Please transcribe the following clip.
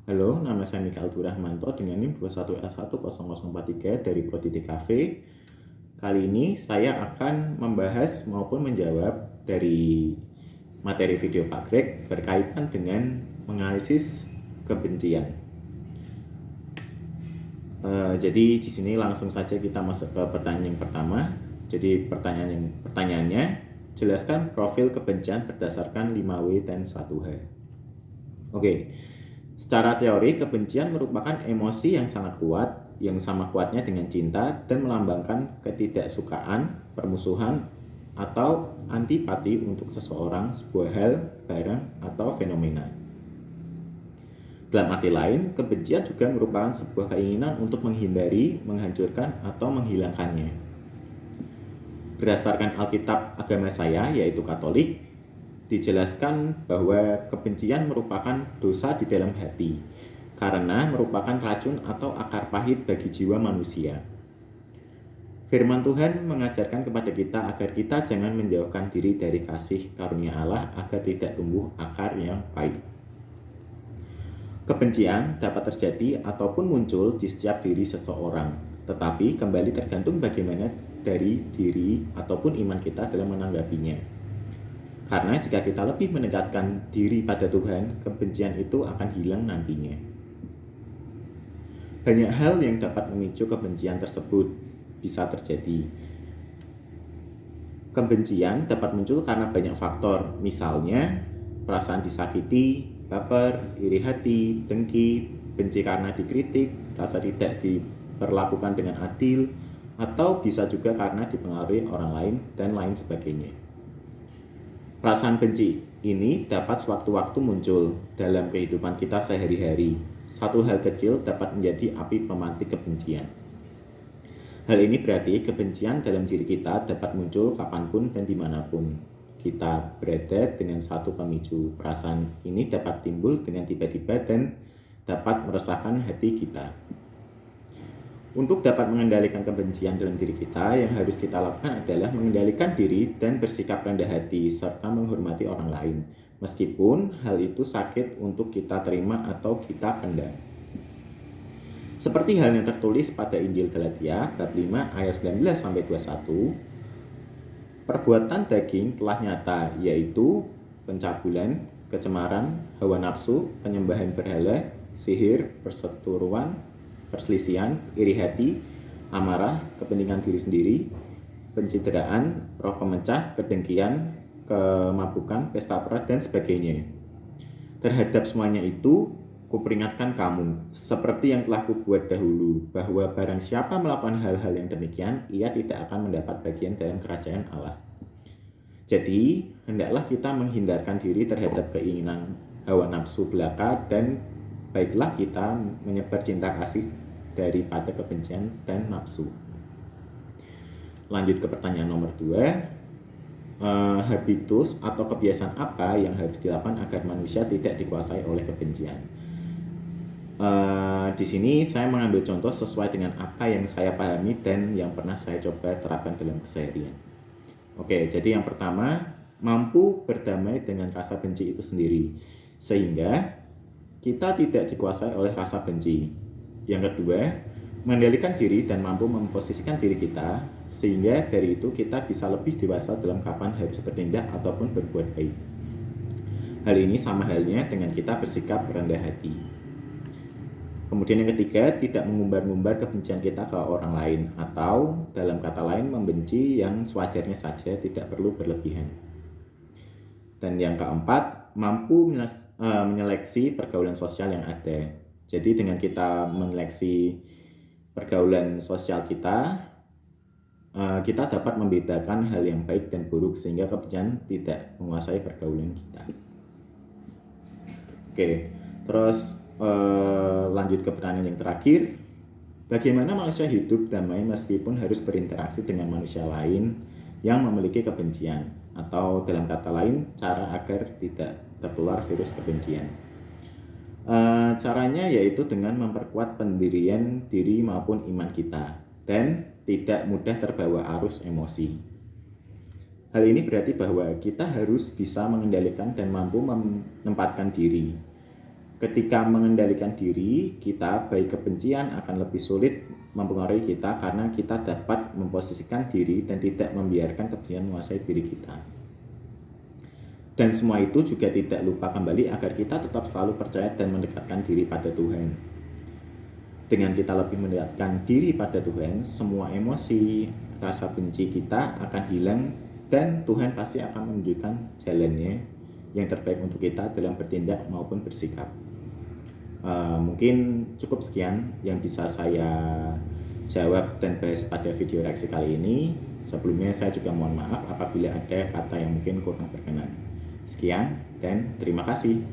Halo, nama saya Mikael Durahmanto dengan NIM 21L10043 dari Prodi TKV. Kali ini saya akan membahas maupun menjawab dari materi video Pak Greg berkaitan dengan menganalisis kebencian. Jadi di sini langsung saja kita masuk ke pertanyaan yang pertama. Jadi pertanyaannya, jelaskan profil kebencian berdasarkan 5W dan 1H. Oke. Secara teori, kebencian merupakan emosi yang sangat kuat, yang sama kuatnya dengan cinta dan melambangkan ketidaksukaan, permusuhan, atau antipati untuk seseorang, sebuah hal, barang, atau fenomena. Dalam arti lain, kebencian juga merupakan sebuah keinginan untuk menghindari, menghancurkan, atau menghilangkannya. Berdasarkan Alkitab agama saya, yaitu Katolik, dijelaskan bahwa kebencian merupakan dosa di dalam hati karena merupakan racun atau akar pahit bagi jiwa manusia. Firman Tuhan mengajarkan kepada kita agar kita jangan menjauhkan diri dari kasih karunia Allah agar tidak tumbuh akar yang pahit. Kebencian dapat terjadi ataupun muncul di setiap diri seseorang, tetapi kembali tergantung bagaimana dari diri ataupun iman kita dalam menanggapinya. Karena jika kita lebih mendekatkan diri pada Tuhan, kebencian itu akan hilang nantinya. Banyak hal yang dapat memicu kebencian tersebut bisa terjadi. Kebencian dapat muncul karena banyak faktor, misalnya perasaan disakiti, baper, iri hati, dengki, benci karena dikritik, rasa tidak diperlakukan dengan adil, atau bisa juga karena dipengaruhi orang lain dan lain sebagainya. Perasaan benci ini dapat sewaktu-waktu muncul dalam kehidupan kita sehari-hari. Satu hal kecil dapat menjadi api pemantik kebencian. Hal ini berarti kebencian dalam diri kita dapat muncul kapanpun dan dimanapun kita berada dengan satu pemicu. Perasaan ini dapat timbul dengan tiba-tiba dan dapat meresahkan hati kita. Untuk dapat mengendalikan kebencian dalam diri kita, yang harus kita lakukan adalah mengendalikan diri dan bersikap rendah hati, serta menghormati orang lain, meskipun hal itu sakit untuk kita terima atau kita pendam. Seperti hal yang tertulis pada Injil Galatia, bab 5 ayat 19-21, perbuatan daging telah nyata, yaitu pencabulan, kecemaran, hawa nafsu, penyembahan berhala, sihir, perseteruan, perselisihan, iri hati, amarah, kepentingan diri sendiri, pencitraan, roh pemecah, kedengkian, kemabukan, pesta pora, dan sebagainya. Terhadap semuanya itu, kuperingatkan kamu, seperti yang telah kubuat dahulu, bahwa barang siapa melakukan hal-hal yang demikian, ia tidak akan mendapat bagian dalam kerajaan Allah. Jadi, hendaklah kita menghindarkan diri terhadap keinginan hawa nafsu belaka dan baiklah kita menyebar cinta kasih daripada kebencian dan nafsu. Lanjut ke pertanyaan nomor 2. Habitus atau kebiasaan apa yang harus dilakukan agar manusia tidak dikuasai oleh kebencian? Di sini saya mengambil contoh sesuai dengan apa yang saya pahami dan yang pernah saya coba terapkan dalam keseharian. Oke, jadi yang pertama, mampu berdamai dengan rasa benci itu sendiri, sehingga kita tidak dikuasai oleh rasa benci. Yang kedua, mengendalikan diri dan mampu memposisikan diri kita, sehingga dari itu kita bisa lebih dewasa dalam kapan harus bertindak ataupun berbuat baik. Hal ini sama halnya dengan kita bersikap rendah hati. Kemudian yang ketiga, tidak mengumbar-ngumbar kebencian kita ke orang lain, atau dalam kata lain membenci yang sewajarnya saja, tidak perlu berlebihan. Dan yang keempat, mampu menyeleksi pergaulan sosial yang ada. Jadi dengan kita menyeleksi pergaulan sosial kita dapat membedakan hal yang baik dan buruk sehingga kebencian tidak menguasai pergaulan kita. Oke, terus lanjut ke pertanyaan yang terakhir. Bagaimana manusia hidup damai meskipun harus berinteraksi dengan manusia lain yang memiliki kebencian? Atau dalam kata lain, cara agar tidak tertular virus kebencian. Caranya yaitu dengan memperkuat pendirian diri maupun iman kita dan tidak mudah terbawa arus emosi. Hal ini berarti bahwa kita harus bisa mengendalikan dan mampu menempatkan diri. Ketika mengendalikan diri, kita baik kebencian akan lebih sulit mempengaruhi kita karena kita dapat memposisikan diri dan tidak membiarkan kebencian menguasai diri kita. Dan semua itu juga tidak lupa kembali agar kita tetap selalu percaya dan mendekatkan diri pada Tuhan. Dengan kita lebih mendekatkan diri pada Tuhan, semua emosi, rasa benci kita akan hilang dan Tuhan pasti akan menunjukkan jalannya yang terbaik untuk kita dalam bertindak maupun bersikap. Mungkin cukup sekian yang bisa saya jawab dan bahas pada video reaksi kali ini. Sebelumnya saya juga mohon maaf apabila ada kata yang mungkin kurang berkenan. Sekian dan terima kasih.